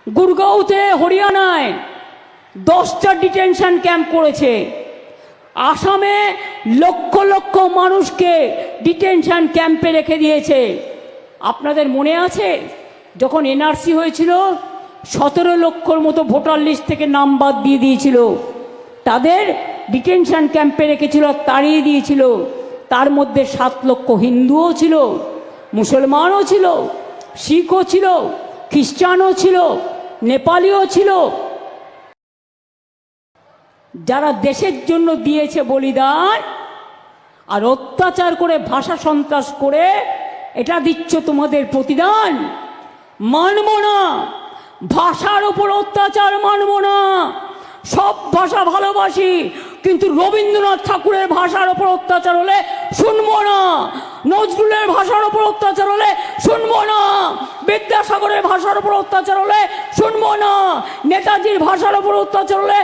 গুরগাঁওতে হরিয়ানায় 10টা detention camp করেছে। আসামে লক্ষ লক্ষ মানুষকে ডিটেনশন ক্যাম্পে রেখে দিয়েছে। আপনাদের মনে আছে যখন এনআরসি হয়েছিল 17 লক্ষর মতো ভোটার লিস্ট থেকে নাম বাদ দিয়ে দিয়েছিল, তাদের ডিটেনশন ক্যাম্পে রেখেছিল, তাড়িয়ে দিয়েছিল। তার মধ্যে 7 লক্ষ হিন্দুও ছিল, মুসলমানও ছিল, শিখও ছিল, খ্রিস্টানও ছিল, নেপালিও ছিল। যারা দেশের জন্য দিয়েছে বলিদান আর অত্যাচার করে ভাষা সন্ত্রাস করে এটা দিচ্ছ তোমাদের প্রতিদান। মানব না, ভাষার উপর অত্যাচার মানব না। সব ভাষা ভালোবাসি, কিন্তু রবীন্দ্রনাথ ঠাকুরের ভাষার উপর অত্যাচার হলে শুনবো না, নজরুলের ভাষার উপর অত্যাচার হলে শুনবো না, বিদ্যাসাগরের ভাষার উপর অত্যাচার হলে শুনবো না, নেতাজির ভাষার উপর অত্যাচার হলে